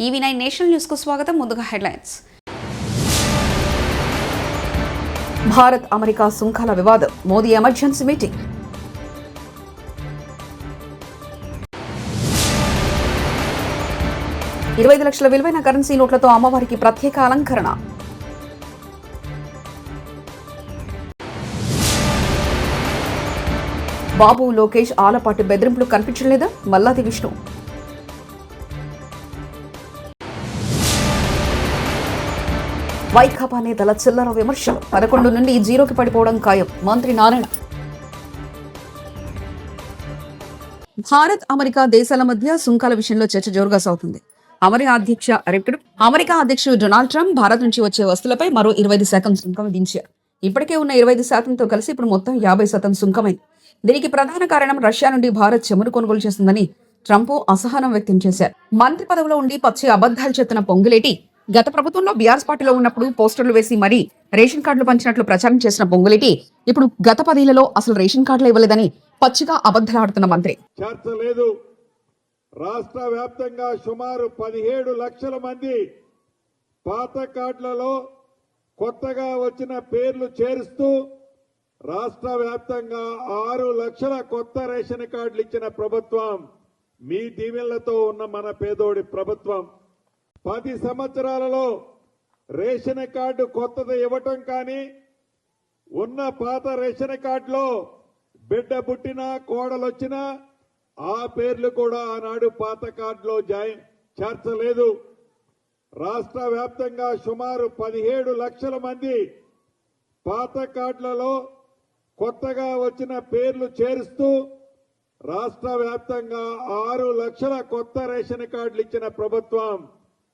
EV9 national news కు స్వాగతం. ముందుగా హెడ్లైన్స్. భారత్ అమెరికా సుంకాల వివాదం, మోదీ ఎమర్జెన్సీ మీటింగ్. $25 లక్షల విలువైన కరెన్సీ నోట్లతో అమ్మవారికి ప్రత్యేక అలంకరణ. బాబు లోకేష్ ఆలపాటి బెదిరింపులు కనిపించలేదా? మల్లాది విష్ణు. వైకాపా నేతల చిల్లర విమర్శలు, 11 నుండి 0కి పడిపోవడం ఖాయం. మంత్రి నారాయణ. భారత్ అమెరికా దేశాల మధ్య సుంకాల విషయంలో చర్చ జోరుగా సాగుతుంది. అమెరికా అధ్యక్షుడు డొనాల్డ్ ట్రంప్ భారత్ నుంచి వచ్చే వస్తువులపై మరో 25% సుంకం విధించారు. ఇప్పటికే ఉన్న 25%తో కలిసి ఇప్పుడు మొత్తం 50% సుంకమైంది. దీనికి ప్రధాన కారణం రష్యా నుండి భారత్ చమురు కొనుగోలు చేస్తుందని ట్రంప్ అసహనం వ్యక్తం చేశారు. మంత్రి పదవిలో ఉండి పచ్చి అబద్ధాలు చెప్తున్న పొంగులేటి గత ప్రభుత్వంలో బీఆర్ఎస్ పార్టీలో ఉన్నప్పుడు పోస్టర్లు వేసి మరీ రేషన్ కార్డులు పంచినట్లు ప్రచారం చేసిన పొంగులేటి ఇప్పుడు గత 10 ఏళ్లలో అసలు రేషన్ కార్డులు ఇవ్వలేదని పచ్చిగా అబద్ధాలాడుతున్న మంత్రి. చర్చ లేదు. రాష్ట్ర వ్యాప్తంగా సుమారు 17 లక్షల మంది పాత కార్డులలో కొత్తగా వచ్చిన పేర్లు చేరుస్తూ రాష్ట్ర వ్యాప్తంగా 6 లక్షల కొత్త రేషన్ కార్డులు ఇచ్చిన ప్రభుత్వం మీ దీవెనలతో ఉన్న మన పేదోడి ప్రభుత్వం. 10 సంవత్సరాలలో రేషన్ కార్డు కొత్తది ఇవ్వటం కానీ, ఉన్న పాత రేషన్ కార్డులో బిడ్డ పుట్టినా కోడలొచ్చినా ఆ పేర్లు కూడా ఆనాడు పాత కార్డులో చేర్చలేదు. రాష్ట్ర వ్యాప్తంగా సుమారు 17 లక్షల మంది పాత కార్డులలో కొత్తగా వచ్చిన పేర్లు చేరుస్తూ రాష్ట్ర వ్యాప్తంగా 6 లక్షల కొత్త రేషన్ కార్డులు ఇచ్చిన ప్రభుత్వం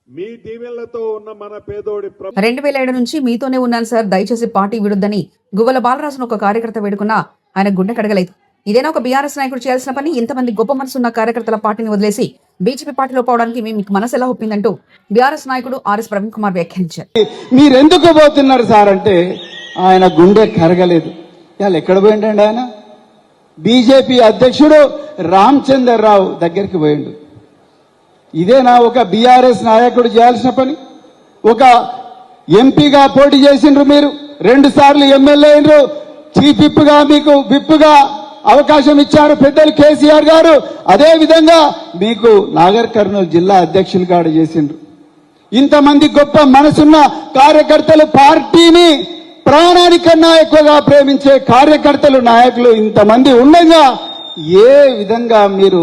మీ దీవెనలతో ఉన్న మన పేదోడి. 2007 నుంచి మీతోనే ఉన్నాను సార్, దయచేసి పార్టీ విడుద్దని గువ్వల బాలరాజును ఒక కార్యకర్త వేడుకున్నా ఆయన గుండె కడగలేదు. ఇదేనా ఒక బీఆర్ఎస్ నాయకుడు చేయాల్సిన పని? ఇంతమంది గొప్ప మనసున్న కార్యకర్తల పార్టీని వదిలేసి బీజేపీ పార్టీలో పోవడానికి మీకు మనసు ఎలా ఒప్పిందంటూ బీఆర్ఎస్ నాయకుడు ఆర్ఎస్ ప్రవీణ్ కుమార్ వ్యాఖ్యానించారు. మీరెందుకు పోతున్నారు సార్ అంటే ఆయన గుండె కరగలేదు. ఇవాళ ఎక్కడ పోయిండండి ఆయన? బీజేపీ అధ్యక్షుడు రామచంద్రరావు దగ్గరికి పోయిండు. ఇదేనా ఒక బీఆర్ఎస్ నాయకుడు చేయాల్సిన పని? ఒక ఎంపీగా పోటీ చేసిండ్రు, మీరు 2 సార్లు ఎమ్మెల్యే అయినరు, చీఫ్ విప్గా మీకు విప్గా అవకాశం ఇచ్చారు పెద్దలు కేసీఆర్ గారు. అదే విధంగా మీకు నాగర్ కర్నూలు జిల్లా అధ్యక్షులుగా చేసిండ్రు. ఇంతమంది గొప్ప మనసున్న కార్యకర్తలు, పార్టీని ప్రాణానికన్నా ఎక్కువగా ప్రేమించే కార్యకర్తలు, నాయకులు ఇంతమంది ఉండగా ఏ విధంగా మీరు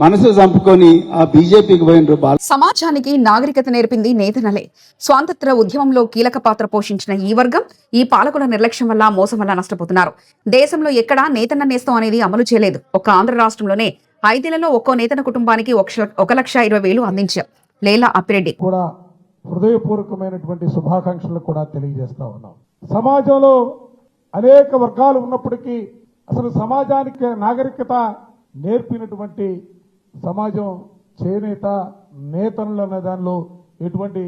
మనసు చంపుకొని ఆ బీజేపీకి పోయినరు? సమాజానికి నాగరికత నేర్పింది నేతనలే. స్వాతంత్ర ఉద్యమంలో కీలక పాత్ర పోషించిన ఈ వర్గం ఈ పాలకుల నిర్లక్ష్యం వల్ల, మోసం వల్ల నష్టపోతున్నారు. దేశంలో ఎక్కడా నేతన్న నేస్తం అనేది అమలు చేయలేదు. ఒక ఆంధ్ర రాష్ట్రంలోనే 5 ఏళ్లలో ఒక్కో నేతన్న కుటుంబానికి 1,20,000 అందించారు. లేలా అప్పిరెడ్డి కూడా హృదయపూర్వకమైనటువంటి శుభాకాంక్షలు కూడా తెలియజేస్తా ఉన్నాం. సమాజంలో అనేక వర్గాలు ఉన్నప్పటికీ అసలు సమాజానికి నాగరికత నేర్పినటువంటి సమాజం చేనేత నేతలు అనే దానిలో ఎటువంటి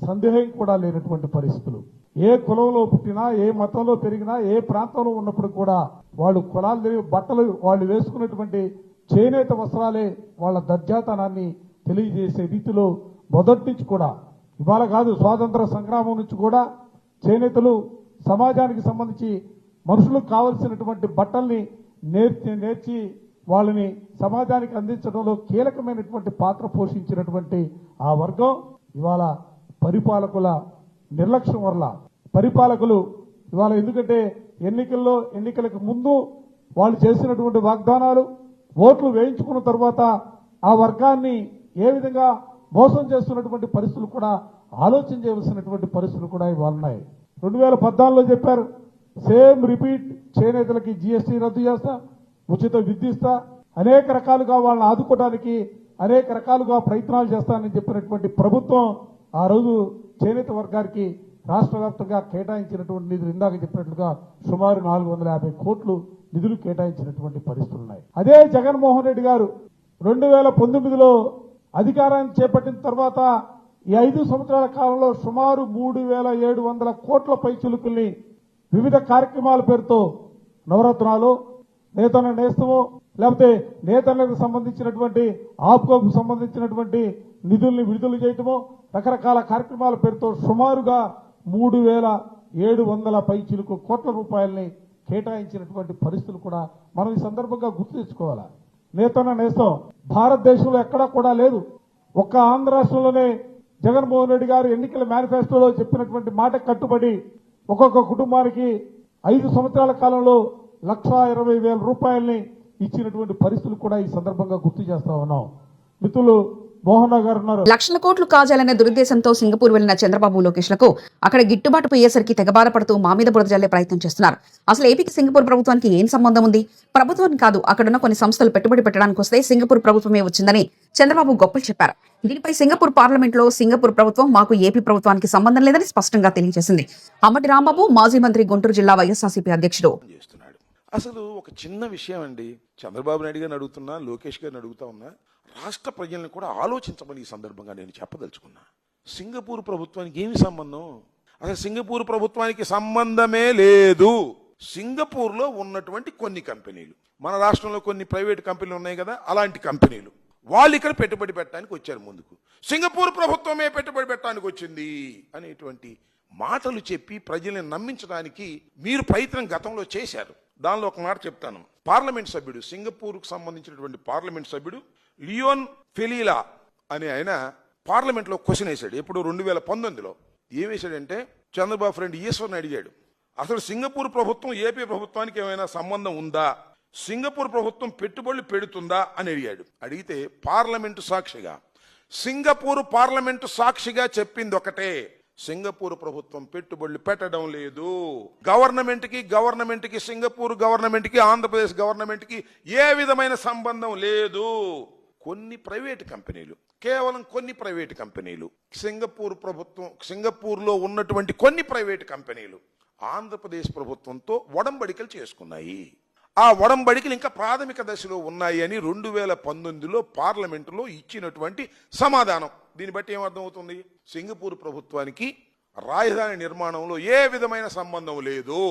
సందేహం కూడా లేనటువంటి పరిస్థితులు. ఏ కులంలో పుట్టినా, ఏ మతంలో పెరిగినా, ఏ ప్రాంతంలో ఉన్నప్పుడు కూడా వాళ్ళు కులాలు తెలియ బట్టలు వాళ్ళు వేసుకున్నటువంటి చేనేత వస్త్రాలే వాళ్ళ దర్జాతనాన్ని తెలియజేసే రీతిలో మొదటి నుంచి కూడా, ఇవాళ కాదు స్వాతంత్ర సంగ్రామం నుంచి కూడా చేనేతలు సమాజానికి సంబంధించి మనుషులకు కావలసినటువంటి బట్టల్ని నేర్చి వాళ్ళని సమాజానికి అందించడంలో కీలకమైనటువంటి పాత్ర పోషించినటువంటి ఆ వర్గం ఇవాళ పరిపాలకుల నిర్లక్ష్యం వల్ల, పరిపాలకులు ఇవాళ ఎందుకంటే ఎన్నికలకు ముందు వాళ్ళు చేసినటువంటి వాగ్దానాలు, ఓట్లు వేయించుకున్న తర్వాత ఆ వర్గాన్ని ఏ విధంగా మోసం చేస్తున్నటువంటి పరిస్థితులు కూడా ఆలోచన చేయవలసినటువంటి పరిస్థితులు కూడా ఇవాళ ఉన్నాయి. 2014లో చెప్పారు, సేమ్ రిపీట్, చేనేతలకి జీఎస్టీ రద్దు చేస్తా, ఉచిత విద్య ఇస్తా, అనేక రకాలుగా వాళ్ళని ఆదుకోవడానికి అనేక రకాలుగా ప్రయత్నాలు చేస్తానని చెప్పినటువంటి ప్రభుత్వం ఆ రోజు చేనేత వర్గానికి రాష్ట్ర వ్యాప్తంగా కేటాయించినటువంటి నిధులు ఇందాక చెప్పినట్లుగా సుమారు 450 కోట్లు నిధులు కేటాయించినటువంటి పరిస్థితులు ఉన్నాయి. అదే జగన్మోహన్ రెడ్డి గారు 2019లో అధికారాన్ని చేపట్టిన తర్వాత ఈ 5 సంవత్సరాల కాలంలో సుమారు 3,700 కోట్ల పైచులుకుల్ని వివిధ కార్యక్రమాల పేరుతో నవరత్నాలు, నేతన్న నేస్తమో, లేకపోతే నేతలకు సంబంధించినటువంటి ఆప్కోకు సంబంధించినటువంటి నిధుల్ని విడుదల చేయటము, రకరకాల కార్యక్రమాల పేరుతో సుమారుగా 3,700 పైచిలకు కోట్ల రూపాయల్ని కేటాయించినటువంటి పరిస్థితులు కూడా మనం ఈ సందర్భంగా గుర్తు తెచ్చుకోవాలా. నేతన్న నేస్తం భారతదేశంలో ఎక్కడా కూడా లేదు. ఒక్క ఆంధ్ర రాష్ట్రంలోనే జగన్మోహన్ రెడ్డి గారు ఎన్నికల మేనిఫెస్టోలో చెప్పినటువంటి మాట కట్టుబడి ఒక్కొక్క కుటుంబానికి 5 సంవత్సరాల కాలంలో 1,20,000 రూపాయల్ని ఇచ్చినటువంటి పరిస్థితులు కూడా ఈ సందర్భంగా గుర్తు చేస్తా ఉన్నాం. మిత్రులు మోహన్ రావు గారు ఉన్నారు. లక్షల కోట్లు కాజాలనే దురుద్దేశంతో సింగపూర్ వెళ్లిన చంద్రబాబు లోకేష్లకు అక్కడ గిట్టుబాటు పోయేసరికి తెగబారపడుతూ మా మీద బురద జల్లే ప్రయత్నం చేస్తున్నారు. అసలు ఏపీకి సింగపూర్ ప్రభుత్వానికి ఏం సంబంధం ఉంది? ప్రభుత్వం కాదు, అక్కడున్న కొన్ని సంస్థలు పెట్టుబడి పెట్టడానికి వస్తే సింగపూర్ ప్రభుత్వమే వచ్చిందని చంద్రబాబు గొప్పలు చెప్పారు. దీనిపై సింగపూర్ పార్లమెంట్లో సింగపూర్ ప్రభుత్వం మాకు ఏపీ ప్రభుత్వానికి సంబంధం లేదని స్పష్టంగా తెలియజేసింది. అమ్మటి రాంబాబు మాజీ మంత్రి, గుంటూరు జిల్లా వైఎస్ఆర్సీపీ అధ్యక్షుడు. అసలు ఒక చిన్న విషయం అండి, చంద్రబాబు నాయుడు గారిని అడుగుతున్నా, లోకేష్ గారిని అడుగుతా ఉన్నా, రాష్ట్ర ప్రజల్ని కూడా ఆలోచించమని ఈ సందర్భంగా నేను చెప్పదలుచుకున్నా. సింగపూర్ ప్రభుత్వానికి ఏమి సంబంధం? అసలు సింగపూర్ ప్రభుత్వానికి సంబంధమే లేదు. సింగపూర్లో ఉన్నటువంటి కొన్ని కంపెనీలు, మన రాష్ట్రంలో కొన్ని ప్రైవేట్ కంపెనీలు ఉన్నాయి కదా, అలాంటి కంపెనీలు వాళ్ళు ఇక్కడ పెట్టుబడి పెట్టడానికి వచ్చారు ముందుకు. సింగపూర్ ప్రభుత్వమే పెట్టుబడి పెట్టడానికి వచ్చింది అనేటువంటి మాటలు చెప్పి ప్రజల్ని నమ్మించడానికి మీరు ప్రయత్నం గతంలో చేశారు. దానిలో ఒక మాట చెప్తాను. పార్లమెంట్ సభ్యుడు, సింగపూర్కు సంబంధించినటువంటి పార్లమెంట్ సభ్యుడు లియోన్ ఫెలీలా అనే ఆయన పార్లమెంట్లో క్వశ్చన్ వేశాడు. ఎప్పుడు 2019లో ఏం వేశాడంటే, చంద్రబాబు ఫ్రెండ్ ఈశ్వర్ని అడిగాడు, అసలు సింగపూర్ ప్రభుత్వం ఏపీ ప్రభుత్వానికి ఏమైనా సంబంధం ఉందా, సింగపూర్ ప్రభుత్వం పెట్టుబడులు పెడుతుందా అని అడిగాడు. అడిగితే పార్లమెంటు సాక్షిగా, సింగపూర్ పార్లమెంటు సాక్షిగా చెప్పింది ఒకటే, సింగపూర్ ప్రభుత్వం పెట్టుబడులు పెట్టడం లేదు. గవర్నమెంట్ కి సింగపూర్ గవర్నమెంట్ కి ఆంధ్రప్రదేశ్ గవర్నమెంట్ కి ఏ విధమైన సంబంధం లేదు. కొన్ని ప్రైవేట్ కంపెనీలు, కేవలం కొన్ని ప్రైవేట్ కంపెనీలు, సింగపూర్లో ఉన్నటువంటి కొన్ని ప్రైవేట్ కంపెనీలు ఆంధ్రప్రదేశ్ ప్రభుత్వంతో ఒడంబడికలు చేసుకున్నాయి. ఆ ఒడంబడికలు ఇంకా ప్రాథమిక దశలో ఉన్నాయి అని 2019లో పార్లమెంటులో ఇచ్చినటువంటి సమాధానం. దీన్ని బట్టి ఏమర్థమవుతుంది? సింగపూర్ ప్రభుత్వానికి రాజధాని నిర్మాణంలో ఏ విధమైన సంబంధం లేదు.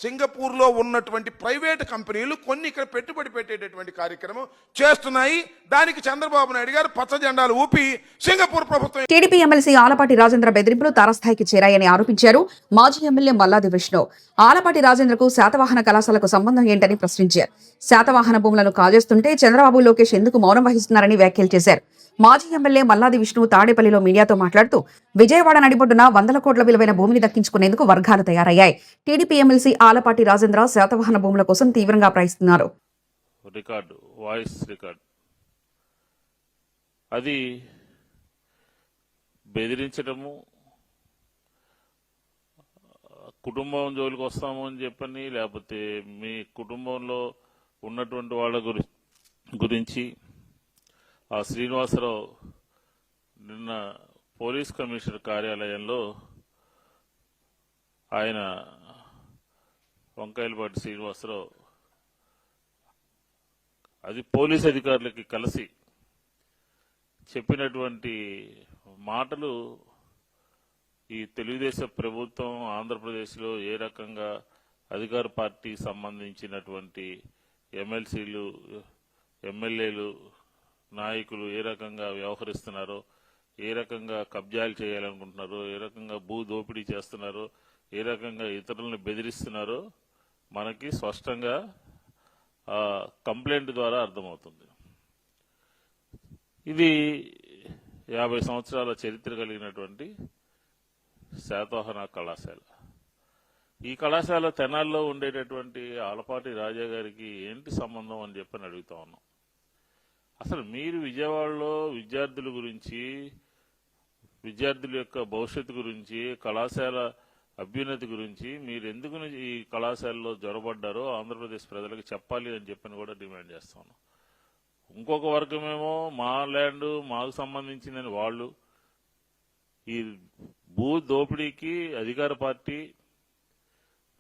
సింగపూర్లో ఉన్నటువంటి ప్రైవేట్ కంపెనీలు కొన్ని ఇక్కడ పెట్టుబడి పెట్టేటటువంటి కార్యక్రమం చేస్తున్నాయి. దానికి చంద్రబాబు నాయుడు గారు పచ్చ జెండాలు ఊపి సింగపూర్ ప్రభుత్వం. టీడీపీ ఎమ్మెల్సీ ఆలపాటి రాజేంద్ర బెదిరింపులు తారస్థాయికి చేరాయని ఆరోపించారు మాజీ ఎమ్మెల్యే మల్లాది విష్ణు. ఆలపాటి రాజేంద్రకు శాతవాహన కళాశాలకు సంబంధం ఏంటని ప్రశ్నించారు. శాతవాహన భూములను కాజేస్తుంటే చంద్రబాబు, లోకేష్ ఎందుకు మౌనం వహిస్తున్నారని వ్యాఖ్యలు చేశారు. మాజీ ఎమ్మెల్యే మల్లాది విష్ణు తాడేపల్లిలో మీడియాతో మాట్లాడుతూ, విజయవాడ నడిబొడ్డున 100 కోట్ల విలువైన భూమిని దక్కించుకునేందుకు వర్గాలు తయారయ్యాయి. టీడీపీ ఎమ్మెల్సీ ఆలపాటి రాజేంద్ర శాతవాహన భూముల కోసం తీవ్రంగా ప్రయత్నిస్తున్నారు. వాయిస్ రికార్డ్ అది బెదిరించడము, కుటుంబం జోలికి వస్తాము అని చెప్పని, లేకపోతే మీ కుటుంబంలో ఉన్నటువంటి వాళ్ళ గురించి ఆ శ్రీనివాసరావు నిన్న పోలీస్ కమిషనర్ కార్యాలయంలో ఆయన వంకాయలపాటి శ్రీనివాసరావు అది పోలీస్ అధికారులకి కలిసి చెప్పినటువంటి మాటలు ఈ తెలుగుదేశం ప్రభుత్వం ఆంధ్రప్రదేశ్లో ఏ రకంగా అధికార పార్టీ సంబంధించినటువంటి ఎమ్మెల్సీలు, ఎమ్మెల్యేలు, నాయకులు ఏ రకంగా వ్యవహరిస్తున్నారో, ఏ రకంగా కబ్జాలు చేయాలనుకుంటున్నారో, ఏ రకంగా భూ దోపిడీ చేస్తున్నారో, ఏ రకంగా ఇతరులను బెదిరిస్తున్నారో మనకి స్పష్టంగా కంప్లైంట్ ద్వారా అర్థమవుతుంది. ఇది 50 సంవత్సరాల చరిత్ర కలిగినటువంటి శాతవాహన కళాశాల. ఈ కళాశాల తెనాల్లో ఉండేటటువంటి ఆలపాటి రాజా గారికి ఏంటి సంబంధం అని చెప్పని అడుగుతా ఉన్నాం. అసలు మీరు విజయవాడలో విద్యార్థుల గురించి, విద్యార్థుల యొక్క భవిష్యత్తు గురించి, కళాశాల అభ్యున్నతి గురించి మీరు ఎందుకు ఈ కళాశాలలో జొరబడ్డారో ఆంధ్రప్రదేశ్ ప్రజలకు చెప్పాలి అని చెప్పని కూడా డిమాండ్ చేస్తా ఉన్నాం. ఇంకొక వర్గమేమో మా ల్యాండ్ మాకు సంబంధించిందని వాళ్ళు, ఈ భూ దోపిడీకి అధికార పార్టీ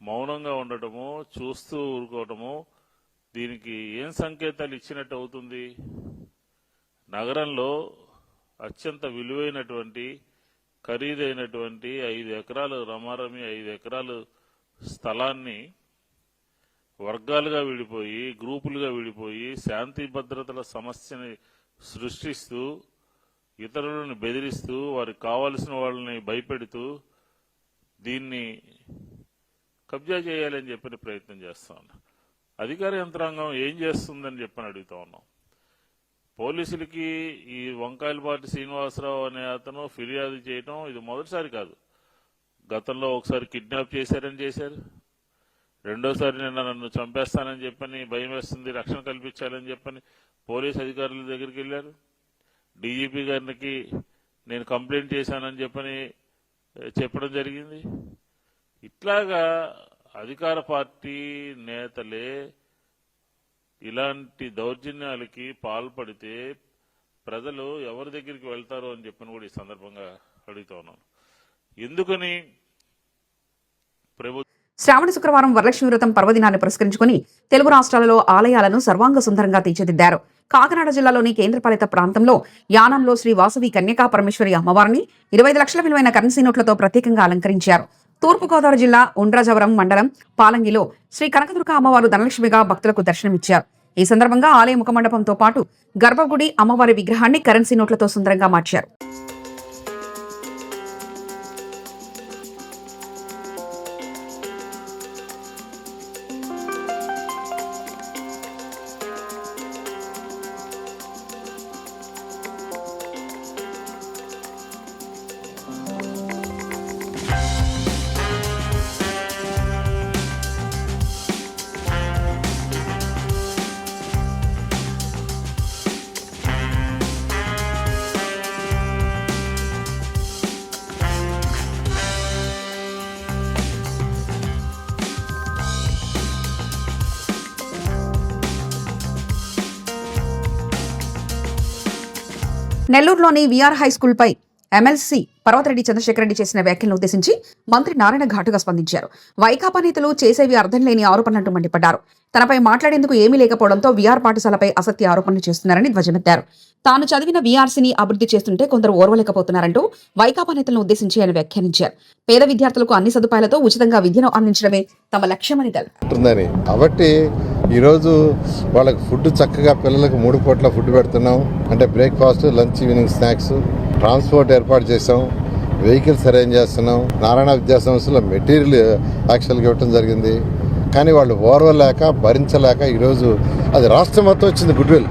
మౌనంగా ఉండటము, చూస్తూ ఊరుకోవటము, దీనికి ఏం సంకేతాలు ఇచ్చినట్టు అవుతుంది? నగరంలో అత్యంత విలువైనటువంటి ఖరీదైనటువంటి 5 ఎకరాలు రమారమి 5 ఎకరాలు స్థలాన్ని వర్గాలుగా విడిపోయి, గ్రూపులుగా విడిపోయి, శాంతి భద్రతల సమస్యని సృష్టిస్తూ ఇతరులను బెదిరిస్తూ వారికి కావలసిన వాళ్ళని భయపెడుతూ దీన్ని కబ్జా చేయాలని చెప్పిన ప్రయత్నం చేస్తా ఉన్నాం. అధికార యంత్రాంగం ఏం చేస్తుందని చెప్పని అడుగుతా ఉన్నాం. పోలీసులకి ఈ వంకాయలపాటి శ్రీనివాసరావు అనే అతను ఫిర్యాదు చేయడం ఇది మొదటిసారి కాదు. గతంలో ఒకసారి కిడ్నాప్ చేశారని చేశారు, రెండోసారి నిన్న నన్ను చంపేస్తానని చెప్పని భయం వేస్తుంది, రక్షణ కల్పించాలని చెప్పని పోలీస్ అధికారుల దగ్గరికి వెళ్ళారు. డీజీపీ గారికి నేను కంప్లైంట్ చేశానని చెప్పని చెప్పడం జరిగింది. ఇట్లాగా అధికార పార్టీ నేతలే ఇలాంటి దౌర్జన్యాలకి పాల్పడితే ప్రజలు ఎవరి దగ్గరికి వెళ్తారో అని చెప్పని కూడా ఈ సందర్భంగా అడుగుతా ఉన్నాను. ఎందుకని శ్రావణ శుక్రవారం వరలక్ష్మి వ్రతం పర్వదినాన్ని పురస్కరించుకుని తెలుగు రాష్ట్రాలలో ఆలయాలను సర్వాంగ సుందరంగా తీర్చిదిద్దారు. కాకినాడ జిల్లాలోని కేంద్రపాలిత ప్రాంతంలో యానంలో శ్రీ వాసవి కన్యకా పరమేశ్వరి అమ్మవారిని 25 లక్షల విలువైన కరెన్సీ నోట్లతో ప్రత్యేకంగా అలంకరించారు. తూర్పుగోదావరి జిల్లా ఉండ్రాజవరం మండలం పాలంగిలో శ్రీ కనకదుర్గ అమ్మవారు ధనలక్ష్మిగా భక్తులకు దర్శనమిచ్చారు. ఈ సందర్భంగా ఆలయ ముఖమండపంతో పాటు గర్భగుడి అమ్మవారి విగ్రహాన్ని కరెన్సీ నోట్లతో సుందరంగా మార్చారు. నెల్లూరులోని విఆర్ హైస్కూల్పై ఎమ్మెల్సీ పర్వతరెడ్డి చంద్రశేఖరరెడ్డి చేసిన వ్యాఖ్యలను ఉద్దేశించి మంత్రి నారాయణ ఘాటుగా స్పందించారు. వైకాపా నేతలు చేసేవి అర్థం లేని ఆరోపణలంటూ మండిపడ్డారు. తనపై మాట్లాడేందుకు ఏమీ లేకపోవడంతో విఆర్ పాఠశాలపై అసత్య ఆరోపణలు చేస్తున్నారని ధ్వజమెత్తారు. తాను చదివిన విఆర్సీని అభివృద్ధి చేస్తుంటే కొందరు ఓర్వలేకపోతున్నారంటూ వైకాపా నేతలను ఉద్దేశించి ఆయన వ్యాఖ్యానించారు. పేద విద్యార్థులకు అన్ని సదుపాయాలతో ఉచితంగా విద్యను అందించడమే తమ లక్ష్యమని తెలిపారు. కాబట్టి ఈరోజు వాళ్ళకి ఫుడ్ చక్కగా పిల్లలకు 3 పూట్ల ఫుడ్ పెడుతున్నాం. అంటే breakfast, lunch, evening snacks, transport ఏర్పాటు చేసాం, వెహికల్స్ అరేంజ్ చేస్తున్నాం. నారాయణ విద్యా సంస్థలో మెటీరియల్ యాక్చువల్గా ఇవ్వటం జరిగింది. కానీ వాళ్ళు ఓర్వలేక భరించలేక ఈరోజు అది రాష్ట్రం మొత్తం వచ్చింది గుడ్విల్.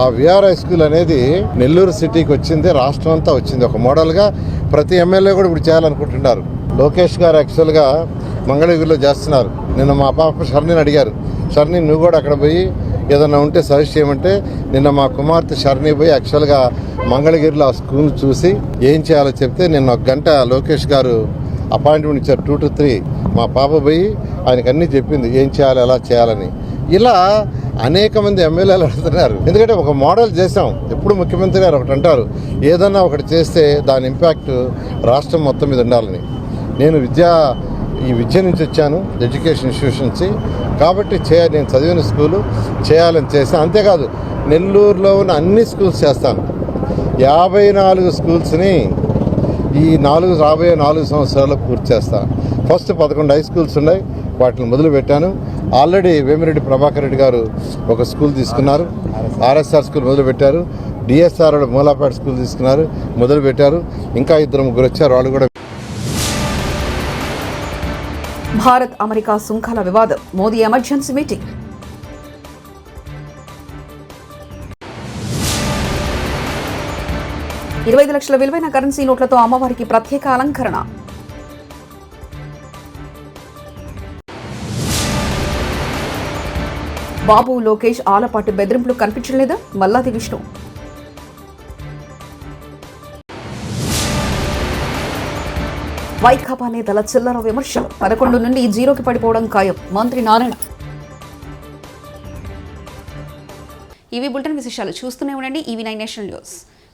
ఆ విఆర్ హై స్కూల్ అనేది నెల్లూరు సిటీకి వచ్చింది, రాష్ట్రం అంతా వచ్చింది. ఒక మోడల్గా ప్రతి ఎమ్మెల్యే కూడా ఇప్పుడు చేయాలనుకుంటున్నారు. లోకేష్ గారు యాక్చువల్గా మంగళగిరిలో చేస్తున్నారు. నిన్న మా పాప షర్ణిని అడిగారు, షర్ణి నువ్వు కూడా అక్కడ పోయి ఏదన్నా ఉంటే సజెస్ట్ చేయమంటే నిన్న మా కుమార్తె షర్ణి పోయి యాక్చువల్గా మంగళగిరిలో ఆ స్కూల్ చూసి ఏం చేయాలో చెప్తే నిన్న 1 గంట లోకేష్ గారు అపాయింట్మెంట్ ఇచ్చారు. 2 to 3 మా పాప పోయి ఆయనకు అన్నీ చెప్పింది ఏం చేయాలి, ఎలా చేయాలని. ఇలా అనేక మంది ఎమ్మెల్యేలు అడుగుతున్నారు. ఎందుకంటే ఒక మోడల్ చేసాం. ఎప్పుడు ముఖ్యమంత్రి గారు ఒకటి అంటారు, ఏదన్నా ఒకటి చేస్తే దాని ఇంపాక్ట్ రాష్ట్రం మొత్తం మీద ఉండాలని. నేను ఈ విద్య నుంచి వచ్చాను, ఎడ్యుకేషన్ ఇన్స్టిట్యూషన్ నుంచి. కాబట్టి నేను చదివిన స్కూలు చేయాలని చేస్తాను. అంతేకాదు నెల్లూరులో ఉన్న అన్ని స్కూల్స్ చేస్తాను. 54 స్కూల్స్ని ఈ రాబోయే 4 సంవత్సరాల్లో పూర్తి చేస్తాను. ఫస్ట్ 11 హై స్కూల్స్ ఉన్నాయి, వాటిని మొదలు పెట్టాను. ఆల్రెడీ వేమిరెడ్డి ప్రభాకర్ రెడ్డి గారు ఒక స్కూల్ తీసుకున్నారు, ఆర్ఎస్ఆర్ స్కూల్ మొదలు పెట్టారు. డిఎస్ఆర్ మూలాపేట స్కూల్ తీసుకున్నారు, మొదలు పెట్టారు. ఇంకా 2-3 వచ్చారు, వాళ్ళు కూడా. భారత్ అమెరికా సుంకాల వివాదం, మోదీ ఎమర్జెన్సీ మీటింగ్. $25 లక్షల విలువైన కరెన్సీ నోట్లతో అమ్మవారికి ప్రత్యేక అలంకరణ. బాబు లోకేష్ ఆలపాటి బెదిరింపులు కనిపించలేదా? మల్లాది విష్ణు. వైకాపా నేతల చిల్లర విమర్శలు, 11 నుండి 0కి పడిపోవడం ఖాయం, మంత్రి నారాయణ. ఇవి బులెటిన్ విశేషాలు. చూస్తూనే ఉండండి EV9 నేషనల్ న్యూస్.